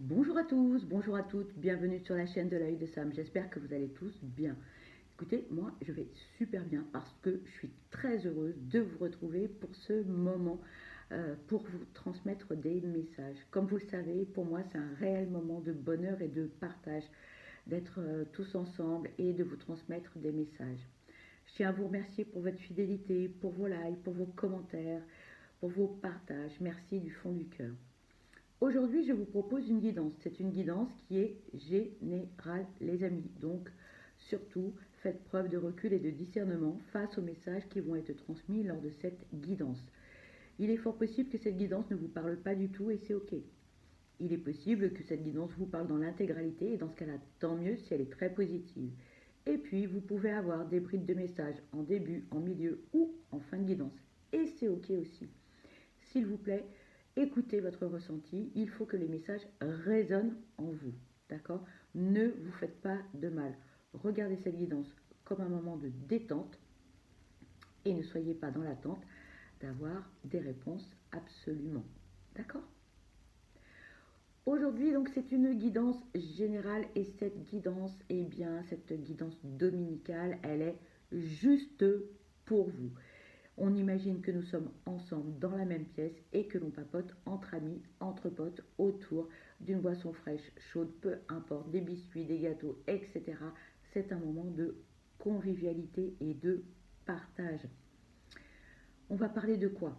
Bonjour à tous, bonjour à toutes, bienvenue sur la chaîne de l'œil de Sam. J'espère que vous allez tous bien. Écoutez, moi je vais super bien parce que je suis très heureuse de vous retrouver pour ce moment, pour vous transmettre des messages. Comme vous le savez, pour moi c'est un réel moment de bonheur et de partage, d'être tous ensemble et de vous transmettre des messages. Je tiens à vous remercier pour votre fidélité, pour vos likes, pour vos commentaires, pour vos partages. Merci du fond du cœur. Aujourd'hui, je vous propose une guidance. C'est une guidance qui est générale, les amis. Donc, surtout, faites preuve de recul et de discernement face aux messages qui vont être transmis lors de cette guidance. Il est fort possible que cette guidance ne vous parle pas du tout et c'est OK. Il est possible que cette guidance vous parle dans l'intégralité et dans ce cas-là, tant mieux si elle est très positive. Et puis, vous pouvez avoir des bribes de messages en début, en milieu ou en fin de guidance. Et c'est OK aussi. S'il vous plaît, écoutez votre ressenti. Il faut que les messages résonnent en vous. D'accord? Ne vous faites pas de mal. Regardez cette guidance comme un moment de détente et ne soyez pas dans l'attente d'avoir des réponses absolument. D'accord? Aujourd'hui, donc, c'est une guidance générale et cette guidance, eh bien, cette guidance dominicale, elle est juste pour vous. On imagine que nous sommes ensemble dans la même pièce et que l'on papote entre amis, entre potes, autour d'une boisson fraîche, chaude, peu importe, des biscuits, des gâteaux, etc. C'est un moment de convivialité et de partage. On va parler de quoi?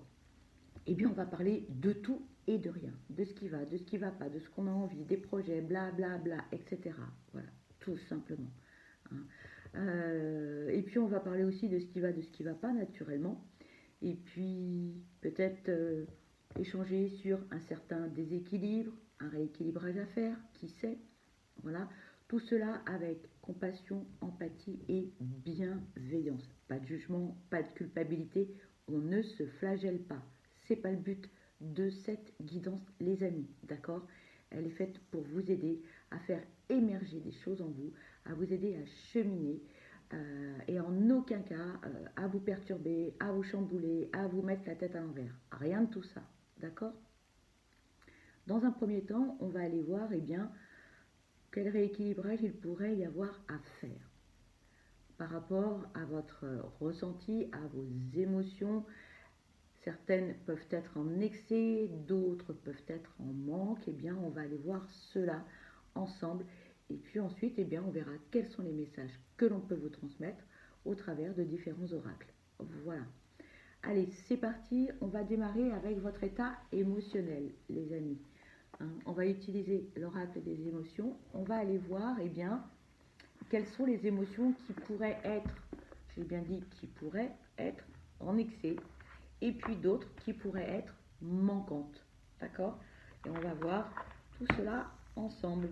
Eh bien, on va parler de tout et de rien, de ce qui va, de ce qui ne va pas, de ce qu'on a envie, des projets, bla bla bla, etc. Voilà, tout simplement. Hein. Et puis, on va parler aussi de ce qui va, de ce qui ne va pas, naturellement. Et puis peut-être échanger sur un certain déséquilibre, un rééquilibrage à faire, qui sait. Voilà, tout cela avec compassion, empathie et bienveillance. Pas de jugement, pas de culpabilité, on ne se flagelle pas. C'est pas le but de cette guidance, les amis, d'accord? Elle est faite pour vous aider à faire émerger des choses en vous, à vous aider à cheminer, et en aucun cas à vous perturber, à vous chambouler, à vous mettre la tête à l'envers. Rien de tout ça, d'accord? Dans un premier temps, on va aller voir bien, quel rééquilibrage il pourrait y avoir à faire par rapport à votre ressenti, à vos émotions. Certaines peuvent être en excès, d'autres peuvent être en manque. Eh bien, on va aller voir cela ensemble. Et puis ensuite, eh bien, on verra quels sont les messages que l'on peut vous transmettre au travers de différents oracles. Voilà. Allez, c'est parti. On va démarrer avec votre état émotionnel, les amis. Hein, on va utiliser l'oracle des émotions. On va aller voir, eh bien, quelles sont les émotions qui pourraient être, j'ai bien dit, qui pourraient être en excès, et puis d'autres qui pourraient être manquantes. D'accord? Et on va voir tout cela ensemble.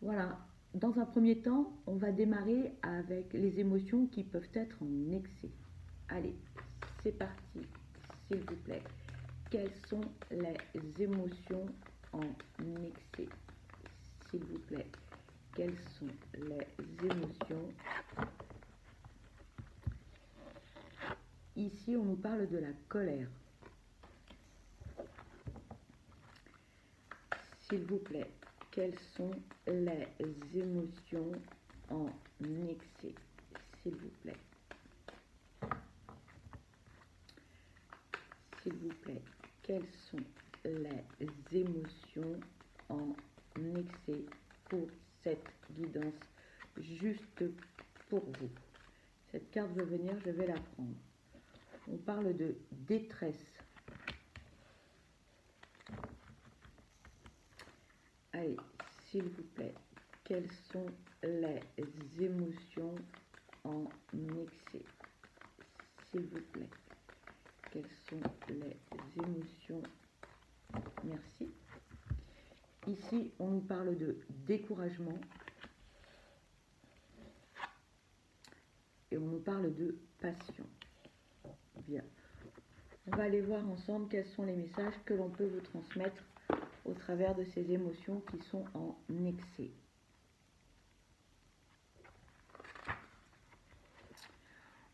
Voilà. Dans un premier temps, on va démarrer avec les émotions qui peuvent être en excès. Allez, c'est parti, s'il vous plaît. Quelles sont les émotions en excès? S'il vous plaît. Quelles sont les émotions? Ici, on nous parle de la colère. S'il vous plaît, quelles sont les émotions en excès? S'il vous plaît. S'il vous plaît, quelles sont les émotions en excès pour cette guidance juste pour vous? Cette carte veut venir, je vais la prendre. On parle de détresse. Allez, s'il vous plaît, quelles sont les émotions en excès? S'il vous plaît, quelles sont les émotions? Merci. Ici, on nous parle de découragement et on nous parle de passion. Bien. On va aller voir ensemble quels sont les messages que l'on peut vous transmettre au travers de ces émotions qui sont en excès.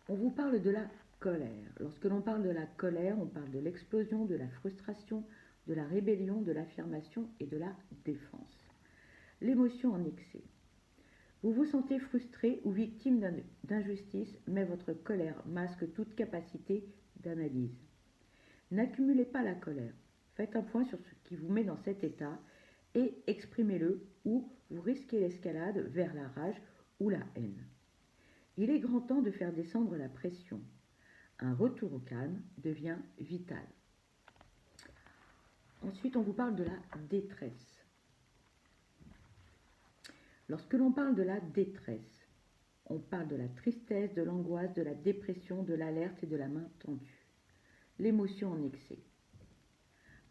On vous parle de la colère. Lorsque l'on parle de la colère, on parle de l'explosion, de la frustration, de la rébellion, de l'affirmation et de la défense. L'émotion en excès. Vous vous sentez frustré ou victime d'injustice, mais votre colère masque toute capacité d'analyse. N'accumulez pas la colère. Faites un point sur ce qui vous met dans cet état et exprimez-le ou vous risquez l'escalade vers la rage ou la haine. Il est grand temps de faire descendre la pression. Un retour au calme devient vital. Ensuite, on vous parle de la détresse. Lorsque l'on parle de la détresse, on parle de la tristesse, de l'angoisse, de la dépression, de l'alerte et de la main tendue. L'émotion en excès.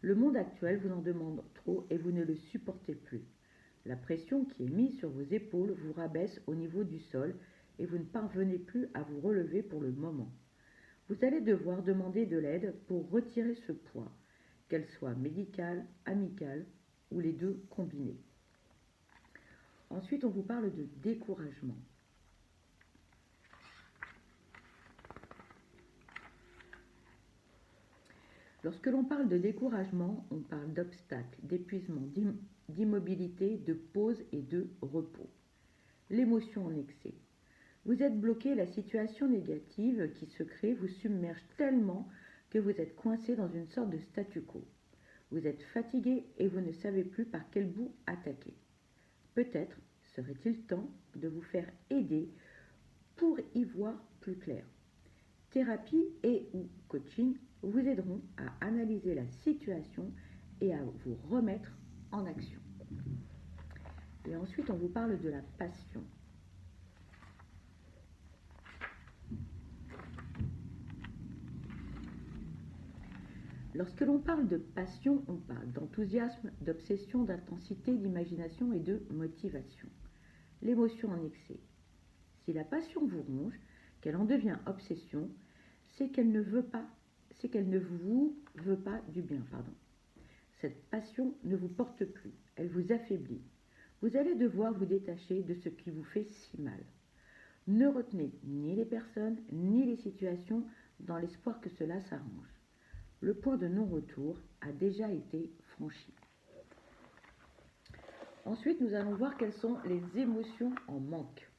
Le monde actuel vous en demande trop et vous ne le supportez plus. La pression qui est mise sur vos épaules vous rabaisse au niveau du sol et vous ne parvenez plus à vous relever pour le moment. Vous allez devoir demander de l'aide pour retirer ce poids, qu'elle soit médicale, amicale ou les deux combinés. Ensuite, on vous parle de découragement. Lorsque l'on parle de découragement, on parle d'obstacles, d'épuisement, d'immobilité, de pause et de repos. L'émotion en excès. Vous êtes bloqué, la situation négative qui se crée vous submerge tellement que vous êtes coincé dans une sorte de statu quo. Vous êtes fatigué et vous ne savez plus par quel bout attaquer. Peut-être serait-il temps de vous faire aider pour y voir plus clair. Thérapie et ou coaching vous aideront à analyser la situation et à vous remettre en action. Et ensuite, on vous parle de la passion. Lorsque l'on parle de passion, on parle d'enthousiasme, d'obsession, d'intensité, d'imagination et de motivation. L'émotion en excès. Si la passion vous ronge, qu'elle en devient obsession, c'est qu'elle ne vous veut pas du bien. Cette passion ne vous porte plus, elle vous affaiblit. Vous allez devoir vous détacher de ce qui vous fait si mal. Ne retenez ni les personnes, ni les situations dans l'espoir que cela s'arrange. Le point de non-retour a déjà été franchi. Ensuite, nous allons voir quelles sont les émotions en manque.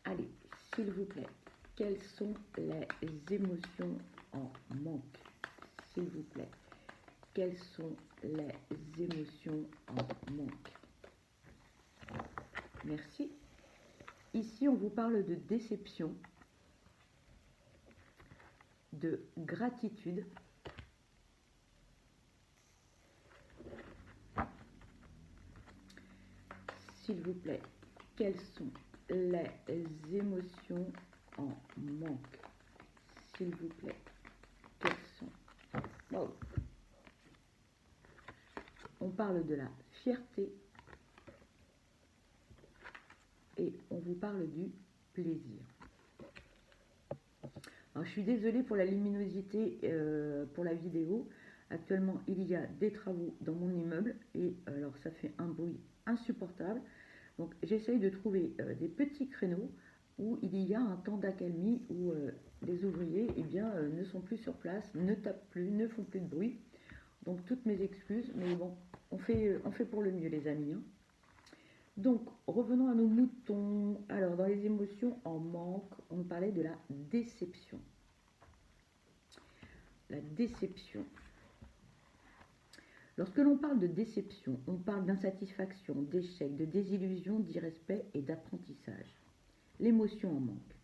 Allez, s'il vous plaît, quelles sont les émotions en manque? S'il vous plaît, quelles sont les émotions en manque? Merci. Ici, on vous parle de déception, de gratitude, s'il vous plaît, quelles sont les émotions en manque? S'il vous plaît, quelles sont... Oh. On parle de la fierté et on vous parle du plaisir. Alors, je suis désolée pour la luminosité pour la vidéo. Actuellement, il y a des travaux dans mon immeuble et alors ça fait un bruit insupportable. Donc, j'essaye de trouver des petits créneaux où il y a un temps d'accalmie où les ouvriers ne sont plus sur place, ne tapent plus, ne font plus de bruit. Donc, toutes mes excuses, mais bon, on fait pour le mieux, les amis. Hein. Donc, revenons à nos moutons. Alors, dans les émotions en manque, on parlait de la déception. La déception. Lorsque l'on parle de déception, on parle d'insatisfaction, d'échec, de désillusion, d'irrespect et d'apprentissage. L'émotion en manque.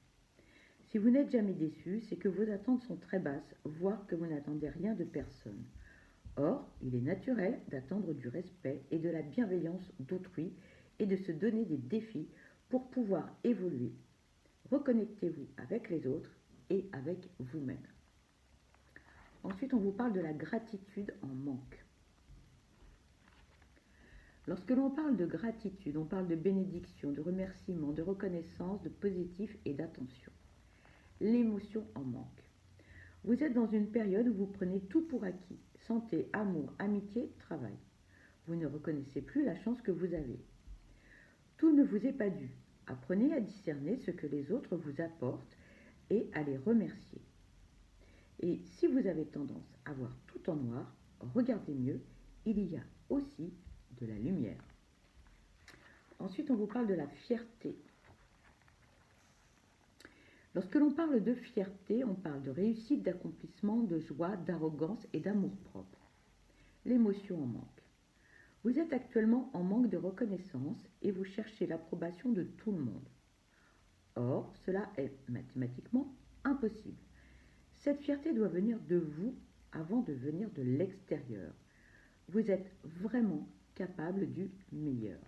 Si vous n'êtes jamais déçu, c'est que vos attentes sont très basses, voire que vous n'attendez rien de personne. Or, il est naturel d'attendre du respect et de la bienveillance d'autrui et de se donner des défis pour pouvoir évoluer. Reconnectez-vous avec les autres et avec vous-même. Ensuite, on vous parle de la gratitude en manque. Lorsque l'on parle de gratitude, on parle de bénédiction, de remerciement, de reconnaissance, de positif et d'attention. L'émotion en manque. Vous êtes dans une période où vous prenez tout pour acquis. Santé, amour, amitié, travail. Vous ne reconnaissez plus la chance que vous avez. Tout ne vous est pas dû. Apprenez à discerner ce que les autres vous apportent et à les remercier. Et si vous avez tendance à voir tout en noir, regardez mieux, il y a aussi de la lumière. Ensuite, on vous parle de la fierté. Lorsque l'on parle de fierté, on parle de réussite, d'accomplissement, de joie, d'arrogance et d'amour-propre. L'émotion en manque. Vous êtes actuellement en manque de reconnaissance et vous cherchez l'approbation de tout le monde. Or, cela est mathématiquement impossible. Cette fierté doit venir de vous avant de venir de l'extérieur. Vous êtes vraiment capable du meilleur.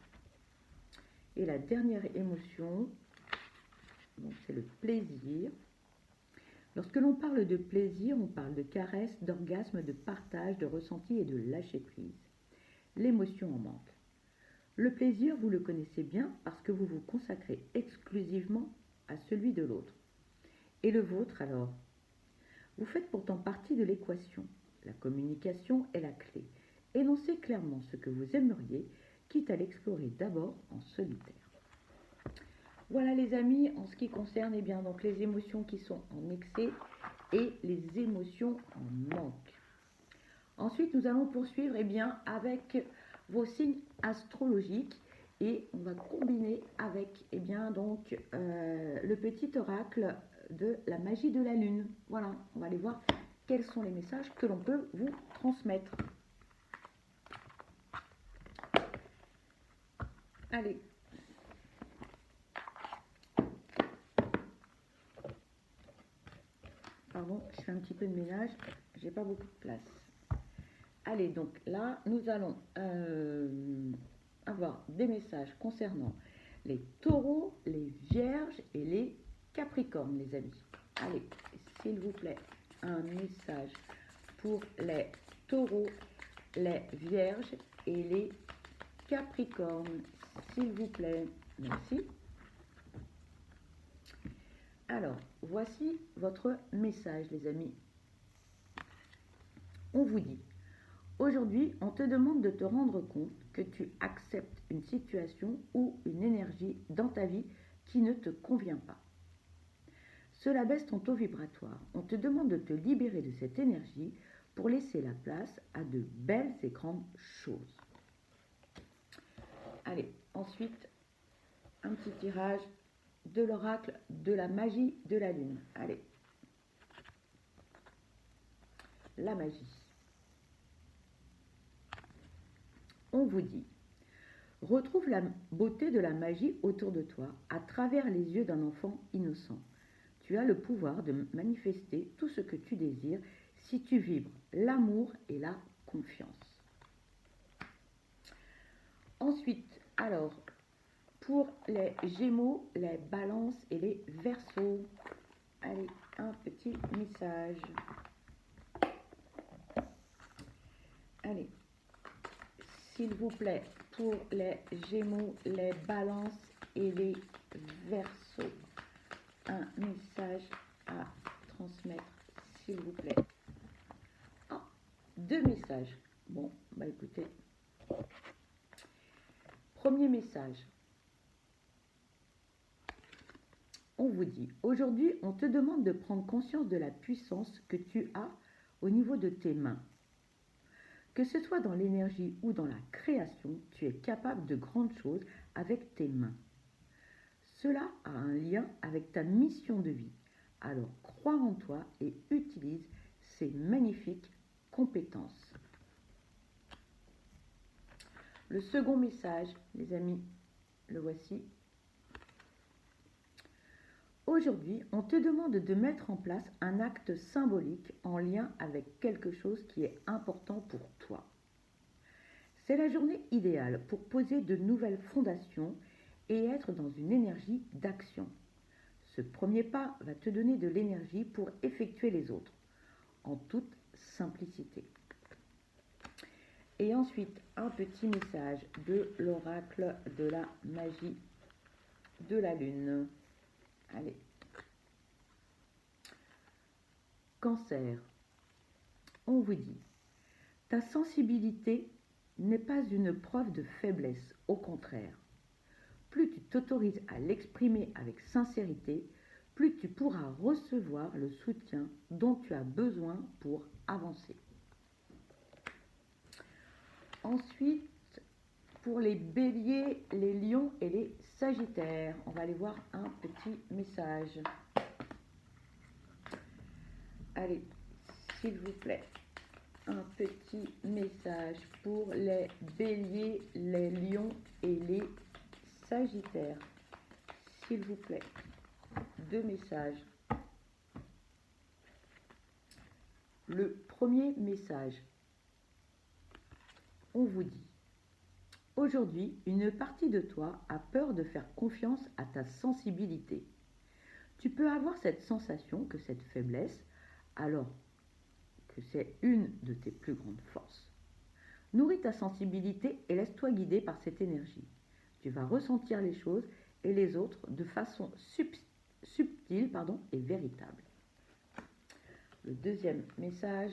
Et la dernière émotion, c'est le plaisir. Lorsque l'on parle de plaisir, on parle de caresse, d'orgasme, de partage, de ressenti et de lâcher prise. L'émotion en manque. Le plaisir, vous le connaissez bien parce que vous vous consacrez exclusivement à celui de l'autre. Et le vôtre alors? Vous faites pourtant partie de l'équation. La communication est la clé. Énoncez clairement ce que vous aimeriez, quitte à l'explorer d'abord en solitaire. Voilà les amis, en ce qui concerne donc les émotions qui sont en excès et les émotions en manque. Ensuite, nous allons poursuivre avec vos signes astrologiques et on va combiner avec le petit oracle de la magie de la lune. Voilà, on va aller voir quels sont les messages que l'on peut vous transmettre. Allez. Pardon, je fais un petit peu de ménage, j'ai pas beaucoup de place. Allez, donc là, nous allons avoir des messages concernant les taureaux, les vierges et les capricornes, les amis. Allez, s'il vous plaît, un message pour les taureaux, les vierges et les capricornes, s'il vous plaît. Merci. Alors, voici votre message, les amis. On vous dit, aujourd'hui, on te demande de te rendre compte que tu acceptes une situation ou une énergie dans ta vie qui ne te convient pas. Cela baisse ton taux vibratoire. On te demande de te libérer de cette énergie pour laisser la place à de belles et grandes choses. Allez, ensuite, un petit tirage de l'oracle de la magie de la lune. Allez. La magie. On vous dit, retrouve la beauté de la magie autour de toi à travers les yeux d'un enfant innocent. Tu as le pouvoir de manifester tout ce que tu désires si tu vibres l'amour et la confiance. Ensuite, alors, pour les Gémeaux, les Balances et les Verseaux, allez, un petit message. Allez, s'il vous plaît, pour les Gémeaux, les Balances et les Verseaux, un message à transmettre, s'il vous plaît. Ah, 2 messages. Bon, bah écoutez. Premier message. On vous dit, aujourd'hui, on te demande de prendre conscience de la puissance que tu as au niveau de tes mains. Que ce soit dans l'énergie ou dans la création, tu es capable de grandes choses avec tes mains. Cela a un lien avec ta mission de vie. Alors crois en toi et utilise ces magnifiques compétences. Le second message, les amis, le voici. Aujourd'hui, on te demande de mettre en place un acte symbolique en lien avec quelque chose qui est important pour toi. C'est la journée idéale pour poser de nouvelles fondations et être dans une énergie d'action. Ce premier pas va te donner de l'énergie pour effectuer les autres, en toute simplicité. Et ensuite, un petit message de l'oracle de la magie de la lune. Allez. Cancer. On vous dit, ta sensibilité n'est pas une preuve de faiblesse, au contraire. Plus tu t'autorises à l'exprimer avec sincérité, plus tu pourras recevoir le soutien dont tu as besoin pour avancer. Ensuite, pour les béliers, les lions et les sagittaires, on va aller voir un petit message. Allez, s'il vous plaît, un petit message pour les béliers, les lions et les sagittaires. S'il vous plaît, 2 messages. Le premier message, on vous dit: aujourd'hui, une partie de toi a peur de faire confiance à ta sensibilité. Tu peux avoir cette sensation que cette faiblesse, alors que c'est une de tes plus grandes forces. Nourris ta sensibilité et laisse-toi guider par cette énergie. Tu vas ressentir les choses et les autres de façon subtile et véritable. Le deuxième message.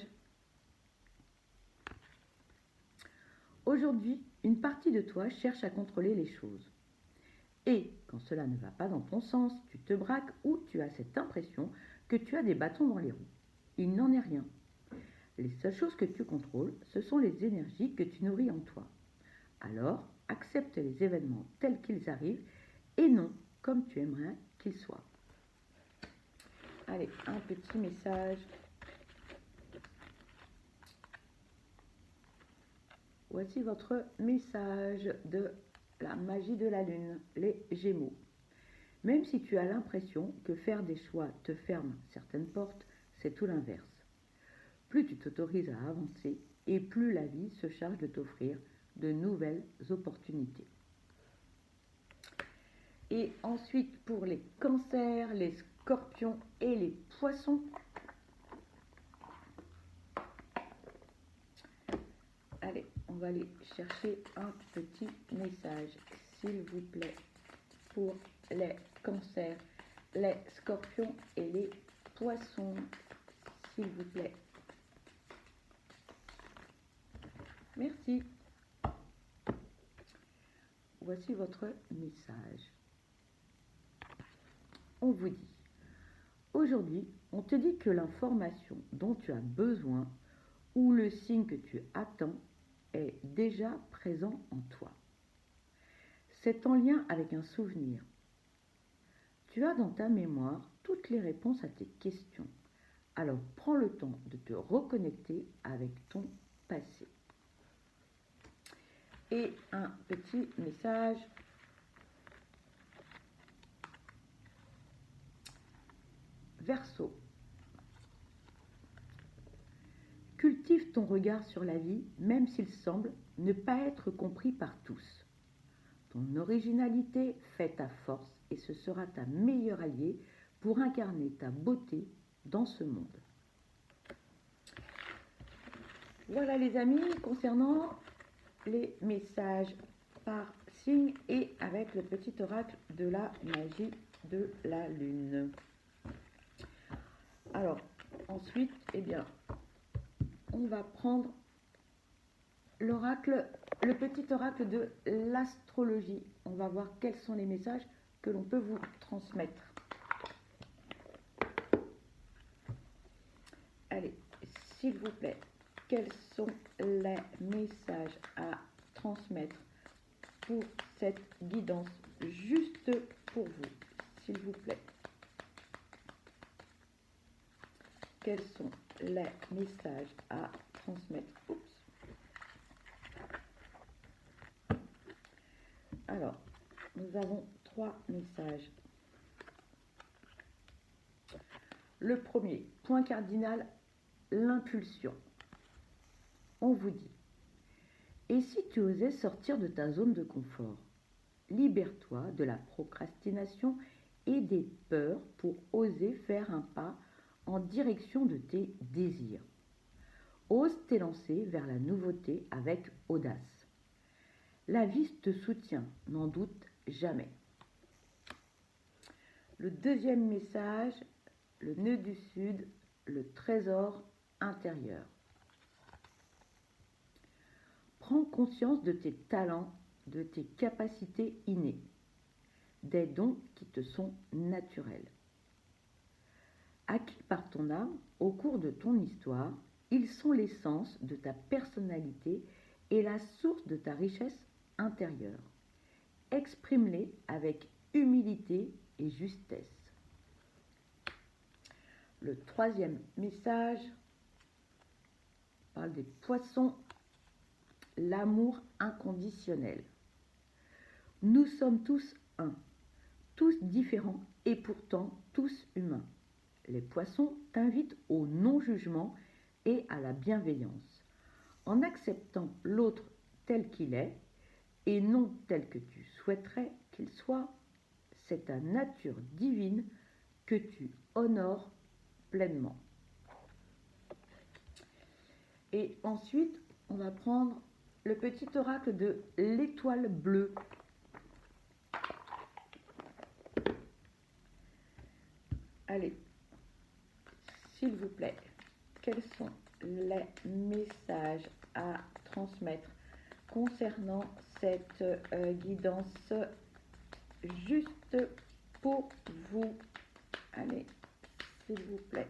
Aujourd'hui, une partie de toi cherche à contrôler les choses. Et quand cela ne va pas dans ton sens, tu te braques ou tu as cette impression que tu as des bâtons dans les roues. Il n'en est rien. Les seules choses que tu contrôles, ce sont les énergies que tu nourris en toi. Alors, accepte les événements tels qu'ils arrivent et non comme tu aimerais qu'ils soient. Allez, un petit message. Voici votre message de la magie de la lune, les Gémeaux. Même si tu as l'impression que faire des choix te ferme certaines portes, c'est tout l'inverse. Plus tu t'autorises à avancer et plus la vie se charge de t'offrir de nouvelles opportunités. Et ensuite, pour les cancers, les scorpions et les poissons, allez, on va aller chercher un petit message, s'il vous plaît, pour les cancers, les scorpions et les poissons, s'il vous plaît. Merci. Voici votre message. On vous dit: aujourd'hui, on te dit que l'information dont tu as besoin ou le signe que tu attends est déjà présent en toi. C'est en lien avec un souvenir. Tu as dans ta mémoire toutes les réponses à tes questions. Alors prends le temps de te reconnecter avec ton passé. Et un petit message. Verseau. Cultive ton regard sur la vie, même s'il semble ne pas être compris par tous. Ton originalité fait ta force et ce sera ta meilleure alliée pour incarner ta beauté dans ce monde. Voilà les amis, concernant les messages par signe et avec le petit oracle de la magie de la lune. Alors, ensuite, on va prendre l'oracle, le petit oracle de l'astrologie. On va voir quels sont les messages que l'on peut vous transmettre. Allez, s'il vous plaît, quels sont les messages à transmettre pour cette guidance juste pour vous, s'il vous plaît? Quels sont les messages à transmettre? Alors, nous avons 3 messages. Le premier, point cardinal, l'impulsion. On vous dit: et si tu osais sortir de ta zone de confort? Libère-toi de la procrastination et des peurs pour oser faire un pas en direction de tes désirs. Ose t'élancer vers la nouveauté avec audace. La vie te soutient, n'en doute jamais. Le deuxième message, le nœud du sud, le trésor intérieur. Prends conscience de tes talents, de tes capacités innées, des dons qui te sont naturels. acquis par ton âme au cours de ton histoire. Ils sont l'essence de ta personnalité et la source de ta richesse intérieure. Exprime-les avec humilité et justesse. Le troisième message parle des poissons, l'amour inconditionnel. Nous sommes tous un, tous différents et pourtant tous humains. Les poissons t'invitent au non-jugement et à la bienveillance. En acceptant l'autre tel qu'il est et non tel que tu souhaiterais qu'il soit, c'est ta nature divine que tu honores pleinement. Et ensuite, on va prendre le petit oracle de l'étoile bleue. Allez, s'il vous plaît, quels sont les messages à transmettre concernant cette guidance juste pour vous? Allez, s'il vous plaît.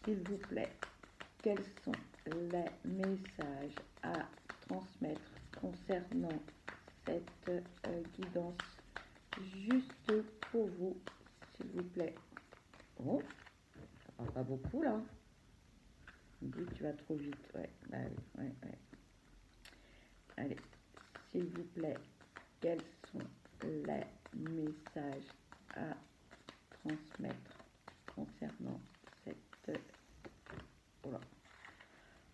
S'il vous plaît, quels sont les messages à transmettre concernant cette guidance juste pour vous, s'il vous plaît? Oh, ça parle pas beaucoup là. On dit que tu vas trop vite. Ouais, bah oui, ouais. Allez, s'il vous plaît, quels sont les messages à transmettre concernant cette... Voilà.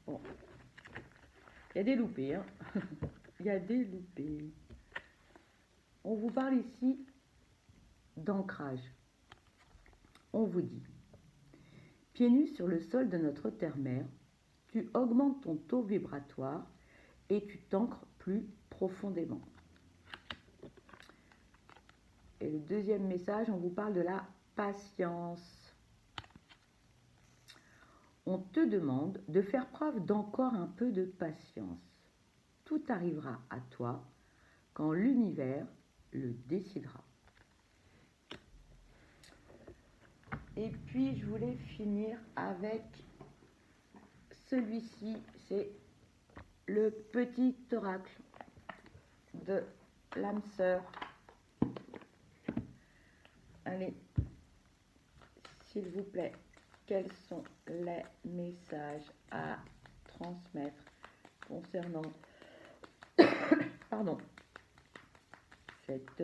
Bon, il y a des loupés, hein. Il y a des loupés. On vous parle ici d'ancrage. On vous dit, pieds nus sur le sol de notre terre-mère, tu augmentes ton taux vibratoire et tu t'ancres plus profondément. Et le deuxième message, on vous parle de la patience. On te demande de faire preuve d'encore un peu de patience. Tout arrivera à toi quand l'univers le décidera. Et puis, je voulais finir avec celui-ci. C'est le petit oracle de l'âme sœur. Allez, s'il vous plaît, quels sont les messages à transmettre concernant cette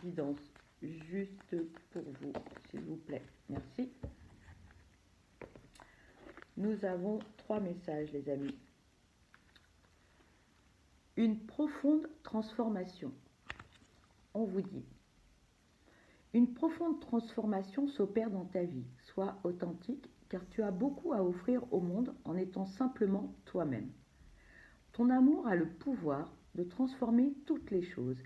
guidance juste pour vous, s'il vous plaît. Merci. Nous avons 3 messages, les amis. Une profonde transformation. On vous dit, une profonde transformation s'opère dans ta vie. Sois authentique, car tu as beaucoup à offrir au monde en étant simplement toi-même. Ton amour a le pouvoir de transformer toutes les choses,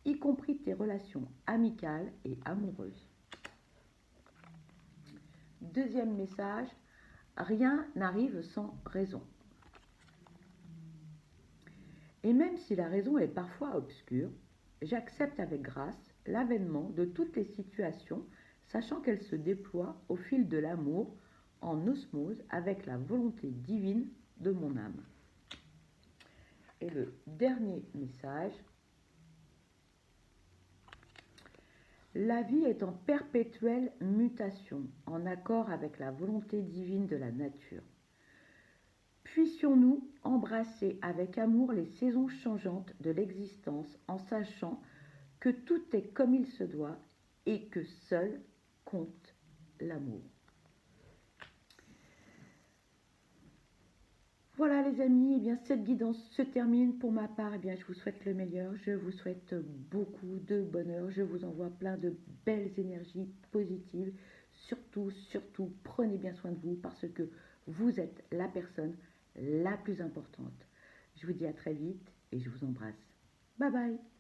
y compris tes relations amicales et amoureuses. Deuxième message, rien n'arrive sans raison. Et même si la raison est parfois obscure, j'accepte avec grâce l'avènement de toutes les situations, sachant qu'elles se déploient au fil de l'amour, en osmose avec la volonté divine de mon âme. Et le dernier message, la vie est en perpétuelle mutation, en accord avec la volonté divine de la nature. Puissions-nous embrasser avec amour les saisons changeantes de l'existence en sachant que tout est comme il se doit et que seul compte l'amour. Voilà les amis, eh bien, cette guidance se termine. Pour ma part, eh bien, je vous souhaite le meilleur, je vous souhaite beaucoup de bonheur, je vous envoie plein de belles énergies positives. Surtout, prenez bien soin de vous parce que vous êtes la personne la plus importante. Je vous dis à très vite et je vous embrasse. Bye bye.